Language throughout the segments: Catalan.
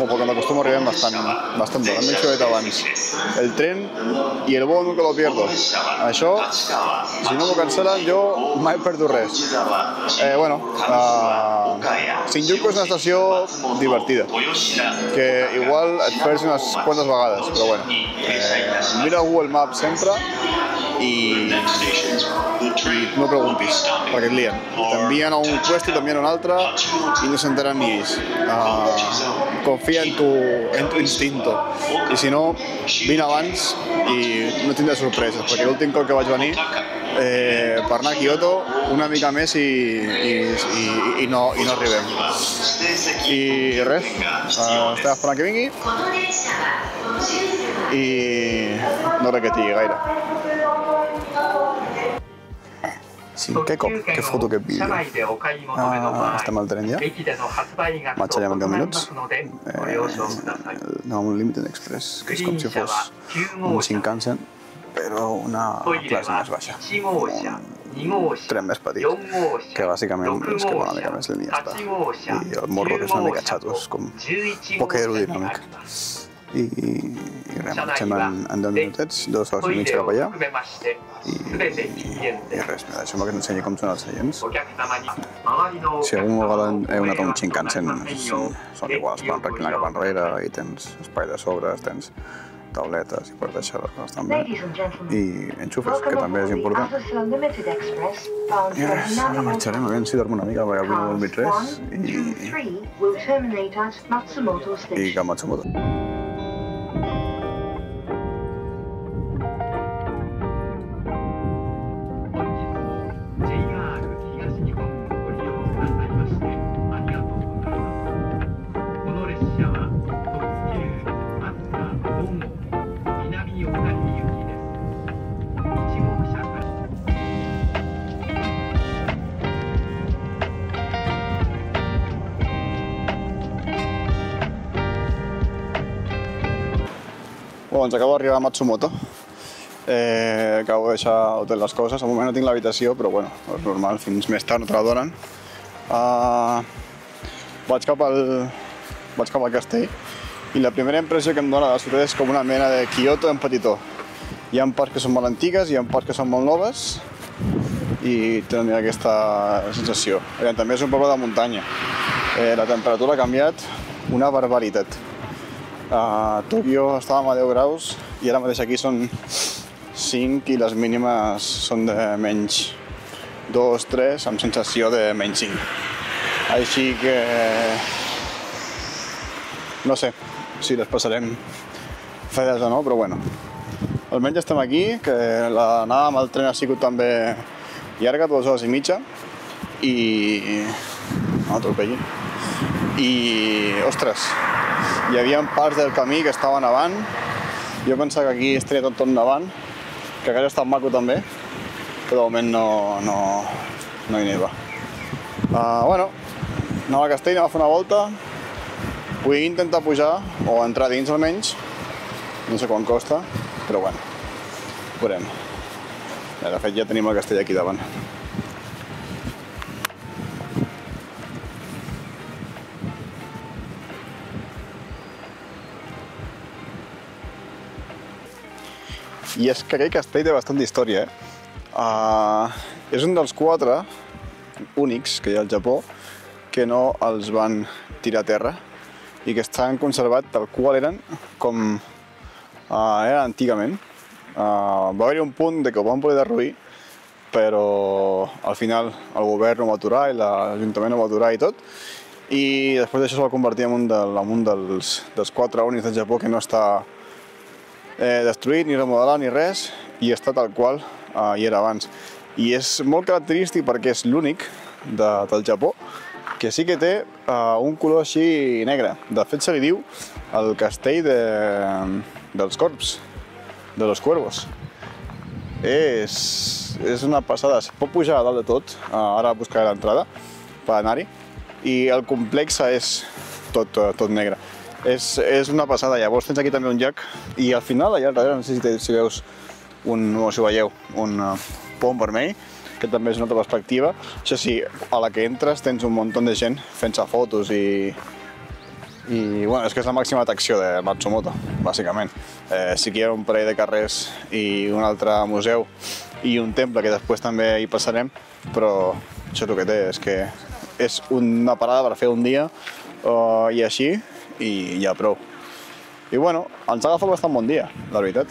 o por cuando acostumo arribem bastant bé. L'hem dit abans. El tren i el vol nunca lo pierdo. Això, si no m'ho cancel·len, jo mai perdo res. Shinjuku és una estació divertida, que igual et perds unes quantes vegades, però bueno. Mira Google Maps sempre i no preguntis, perquè et lien. T'envien a un puesto i t'envien a un altre i no s'enteren ni ells. Confia en tu instinto. I si no, vine abans i no tindràs sorpreses, perquè l'últim cop que vaig venir per anar a Kyoto una mica més i no arribem. I res, estem esperant que vingui i no repetigui gaire. Cinquè cop que foto aquest vídeo. Estem al tren ja. Marxarem en 10 minuts. Anem amb un Limited Express, que és com si fos un Shinkansen, però una classe més baixa. Un tren més petit, que bàsicament és que va una mica més lent i ja està. I el morro que és una mica xato, és com poc aerodinàmic. I res, marxem en 10 minutets, 2 hores i mig cap allà. I res, deixeu-me que us ensenyi com són els seients. Si alguna vegada heu anat a un Shinkansen, són iguals, poden reclinar cap enrere i tens espai de sobres, tens tauletes i per deixar les coses també. I enxufes, que també és important. I res, ara marxarem, a veure si dormo una mica, perquè avui no he dormit res. I cap Matsumoto. Ens acabo d'arribar a Matsumoto. Acabo de deixar totes les coses. Al moment no tinc l'habitació, però bueno, és normal, fins més tard no te la donen. Vaig cap al castell i la primera impressió que em dona de la ciutat és com una mena de Kyoto en petitó. Hi ha parts que són molt antigues, hi ha parts que són molt noves i tenen aquesta sensació. També és un poble de muntanya. La temperatura ha canviat una barbaritat. A Tòquio estàvem a 10 graus i ara mateix aquí són 5 i les mínimes són de menys 2, 3, amb sensació de menys 5. Així que no sé si les passarem fredes o no, però bueno. Almenys estem aquí, que l'anada amb el tren ha sigut també llarga, 2 hores i mitja, i no atropelli. I, ostres, hi havia parts del camí que estaven nevant. Jo pensava que aquí estaria tot nevant, que hauria estat maco també, però de moment no hi neva. Bueno, anem al castell, anem a fer una volta. Vull intentar pujar, o entrar dins almenys. No sé quant costa, però bueno, veurem. De fet, ja tenim el castell aquí davant. I és que aquest castell té bastant d'història. És un dels 4 únics que hi ha al Japó que no els van tirar a terra i que estan conservats tal qual eren com eren antigament. Va haver-hi un punt que ho van poder derruir, però al final el govern ho va aturar i l'Ajuntament ho va aturar i tot. I després d'això es va convertir en un dels 4 únics del Japó que no està destruït, ni remodelat, ni res, i està tal qual hi era abans. I és molt característic perquè és l'únic del Japó que sí que té un color així negre. De fet, se li diu el castell dels corbs, de los cuervos. És una passada. Es pot pujar a dalt de tot, ara buscaré l'entrada per anar-hi, i el complex és tot negre. És una passada. Llavors tens aquí també un llac i al final allà darrere, no sé si veus o si veieu un pont vermell, que també és una altra perspectiva. Això sí, a la que entres tens un munt de gent fent-se fotos i I bueno, és que és la màxima atracció de Matsumoto, bàsicament. Sí que hi ha un parell de carrers i un altre museu i un temple que després també hi passarem, però això és el que té, és que és una parada per fer un dia i així, i ja prou. I bueno, ens ha agafat bastant bon dia, la veritat.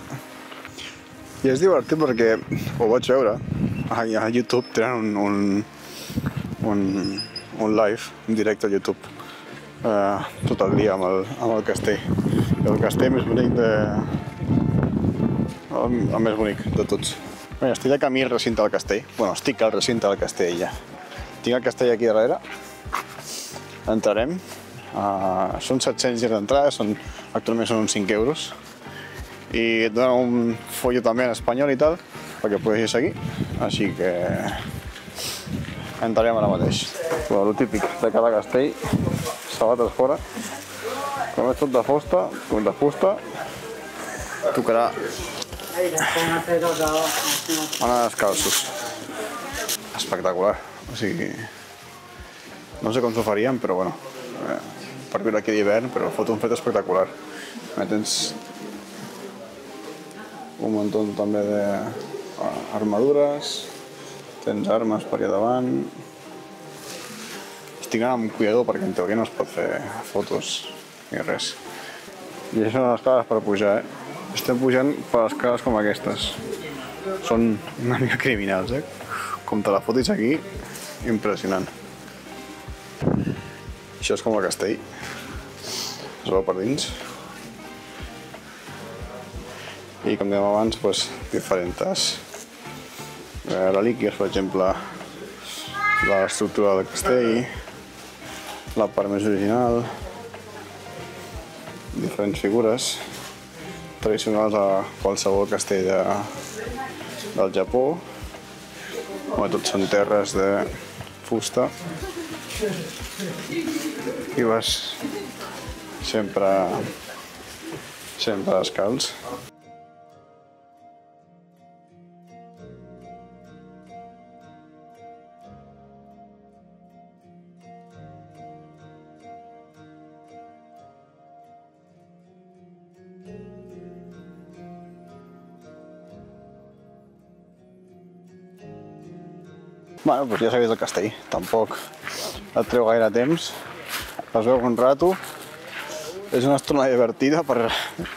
I és divertit perquè ho vaig veure, a YouTube tenen un live, un directe a YouTube, tot el dia amb el castell. I el castell més bonic el més bonic de tots. Bé, estic de camí al recinte del castell. Bueno, estic al recinte del castell ja. Tinc el castell aquí darrere. Entrarem. Són 700 lliures d'entrada, actualment són uns 5 euros. I et donen un folio també en espanyol i tal, perquè poguessis seguir. Així que entrarem ara mateix. El típic de cada castell, sabates fora. Com és tot de fusta, tocarà anar descalços. Espectacular. O sigui, no sé com s'ho faríem, però bueno, per viure aquí d'hivern, però fot un fet espectacular. Tens un muntó també d'armadures, tens armes per allà davant. Estic anant amb cuidador perquè en teoria no es pot fer fotos ni res. I això són les escales per pujar, Estem pujant per escales com aquestes. Són una mica criminals, Com te la fotis aquí, impressionant. Això és com el castell. Es veu per dins. I com dèiem abans, diferents relíquies, per exemple, l'estructura del castell, la part més original, diferents figures tradicionals a qualsevol castell del Japó. Tots són terres de fusta i vas sempre descalç. Bueno, doncs ja s'ha vist el castell, tampoc et treu gaire temps, es veu un rato, és una estona divertida,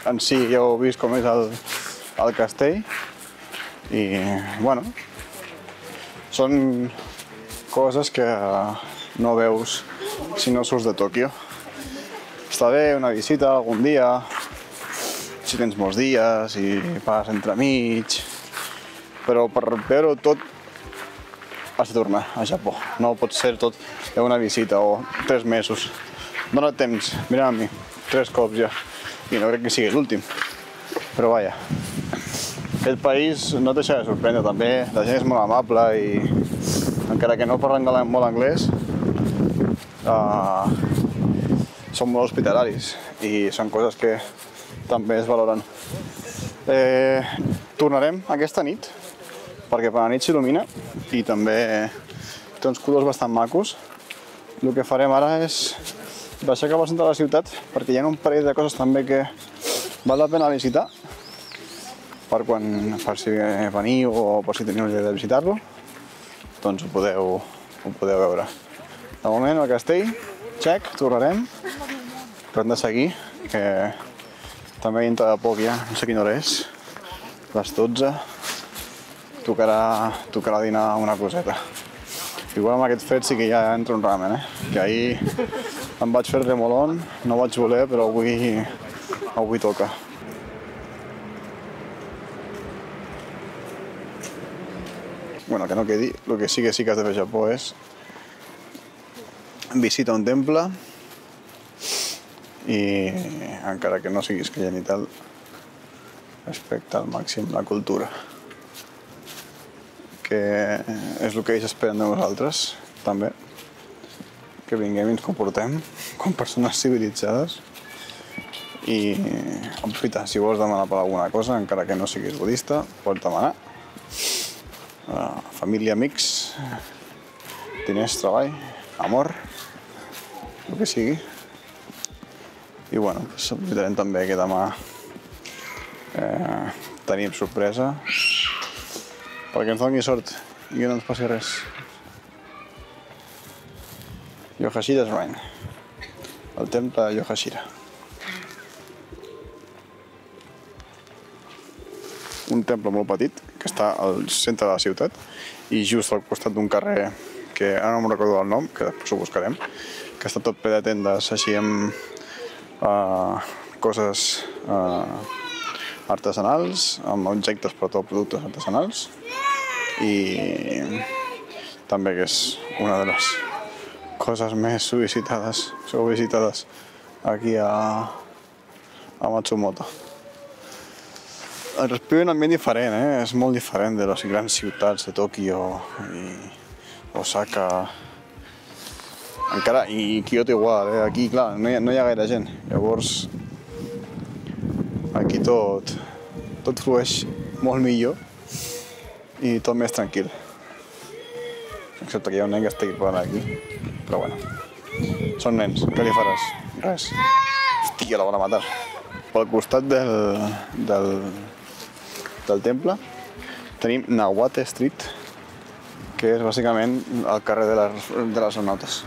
en si ja heu vist com és el castell i, bueno, són coses que no veus si no surts de Tòquio. Està bé una visita algun dia, si tens molts dies i vas entremig, però per veure-ho tot has de tornar a Japó. No pot ser tot una visita o 3 mesos. Dóna temps, mira a mi, 3 cops ja. I no crec que sigui l'últim. Però vaja. Aquest país no et deixa de sorprendre també. La gent és molt amable i encara que no parlen molt anglès, són molt hospitalaris i són coses que també es valoren. Tornarem aquesta nit, perquè per la nit s'il·lumina i també té uns colors bastant macos. El que farem ara és baixar cap al centre de la ciutat perquè hi ha un parell de coses també que val la pena visitar per si veniu o per si teniu l'idea de visitar-lo, doncs ho podeu veure. De moment el castell, check, tornarem, però hem de seguir, que també dintre de poc ja, no sé quina hora és, les 12, tocarà dinar una coseta. Igual amb aquest fet sí que ja entra un ramen, que ahir em vaig fer remolón, no vaig voler, però avui toca. Bueno, que no quedi, el que sí que has de fer a Japó és visita un temple i encara que no siguis creient i tal, respecta al màxim la cultura, que és el que ells esperen de nosaltres, també, que vinguem i ens comportem com persones civilitzades i aprofita, si vols demanar per alguna cosa, encara que no siguis budista, pots demanar. Família, amics, diners, treball, amor, el que sigui. I bueno, aprofitarem també que demà tenim sorpresa perquè ens doni sort i que no ens passi res. Yohashira Shrine, el temple de Yohashira. Un temple molt petit que està al centre de la ciutat i just al costat d'un carrer que ara no me'n recordo el nom, que després ho buscarem, que està tot ple de tendes així amb coses artesanals, amb objectes per tot productes artesanals, i també que és una de les coses més visitades aquí a Matsumoto. Es respira un ambient diferent, és molt diferent de les grans ciutats de Tòquio i Osaka, encara, i Kyoto igual, aquí clar, no hi ha gaire gent, llavors aquí tot flueix molt millor i tot més tranquil, excepte que hi ha un nen que estigui parlant aquí, però bueno, són nens, què li faràs? Res. Hòstia, la van a matar. Pel costat del temple tenim Nawate Street, que és bàsicament el carrer de les astronautes.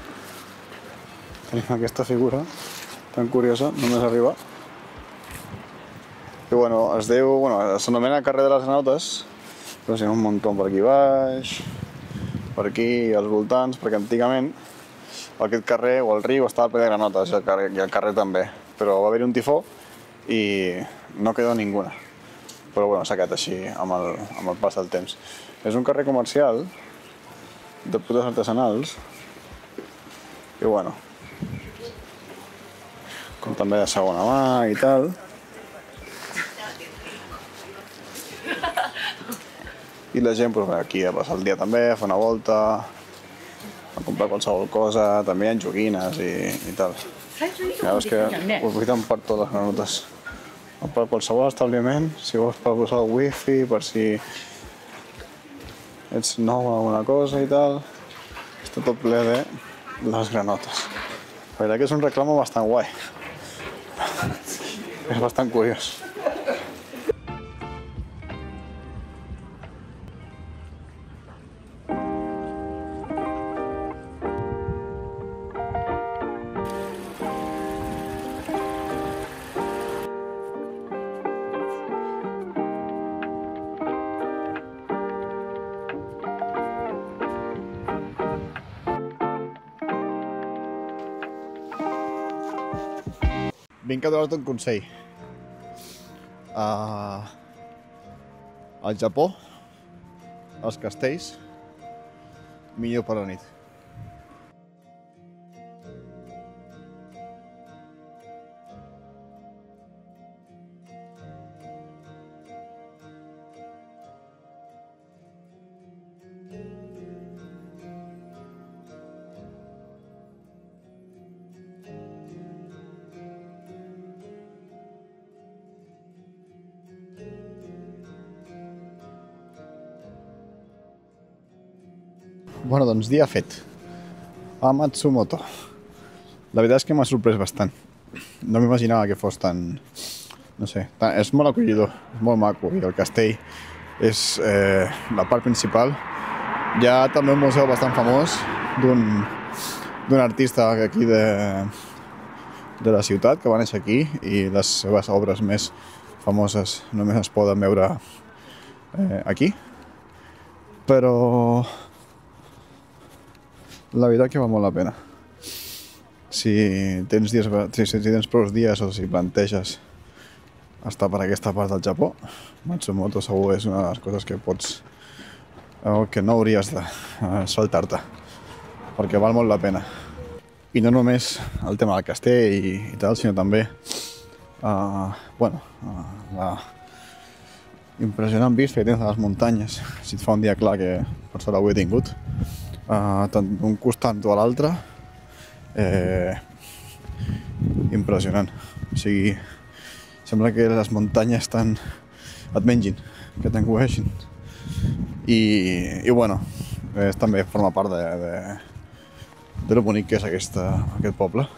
Tenim aquesta figura tan curiosa, només arriba. I bueno, s'anomena carrer de les astronautes, però hi ha un muntó per aquí baix, per aquí als voltants, perquè antigament aquest carrer o el riu estava ple de granotes i el carrer també, però va haver-hi un tifó i no quedó ninguna. Però bueno, s'ha quedat així amb el pas del temps. És un carrer comercial de productes artesanals i bueno, com també de segona mà i tal. I la gent aquí a passar el dia també, a fer una volta, a comprar qualsevol cosa, també hi ha joguines i tal. La veritat és que ho aprofiten per totes les granotes. Per qualsevol establiment, si vols per posar el wifi, per si ets nou a alguna cosa i tal, està tot ple de les granotes. La veritat que és un reclamo bastant guai. És bastant curiós. Vinc a donar-te un consell. Al Japó, als castells, millor per la nit. Bueno, doncs dia fet a Matsumoto. La veritat és que m'ha sorprès bastant. No m'imaginava que fos tan... no sé, és molt acollidor, és molt maco i el castell és la part principal. Hi ha també un museu bastant famós d'un artista aquí de la ciutat que va néixer aquí i les seves obres més famoses només es poden veure aquí. Però la veritat que val molt la pena. Si tens prou dies o si planteges estar per aquesta part del Japó, Matsumoto segur és una de les coses que pots o que no hauries de saltar-te, perquè val molt la pena. I no només el tema del castell i tal, sinó també la impressionant vista que tens a les muntanyes. Si et fa un dia clar, que per sort avui he tingut, tant d'un costat o a l'altre, impressionant. O sigui, sembla que les muntanyes et mengin, que t'engoeixin. I bueno, també forma part de lo bonic que és aquest poble.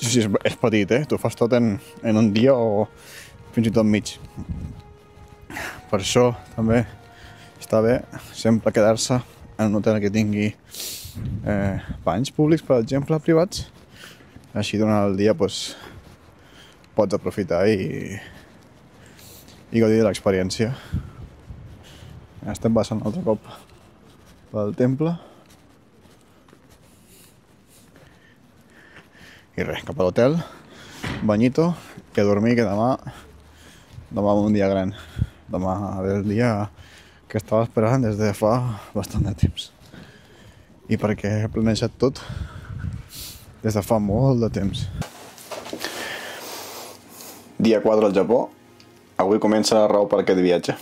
Sí, és petit, t'ho fas tot en un dia o fins i tot mig. Per això també està bé sempre quedar-se en un hotel que tingui banys públics, per exemple, privats. Així durant el dia pots aprofitar i gaudir de l'experiència. Estem passant un altre cop pel temple. I res, cap a l'hotel, banyito, i a dormir, que demà un dia gran. Demà ve el dia que estava esperant des de fa bastant de temps. I perquè he planejat tot des de fa molt de temps. Dia 4 al Japó. Avui comença la raó per aquest viatge.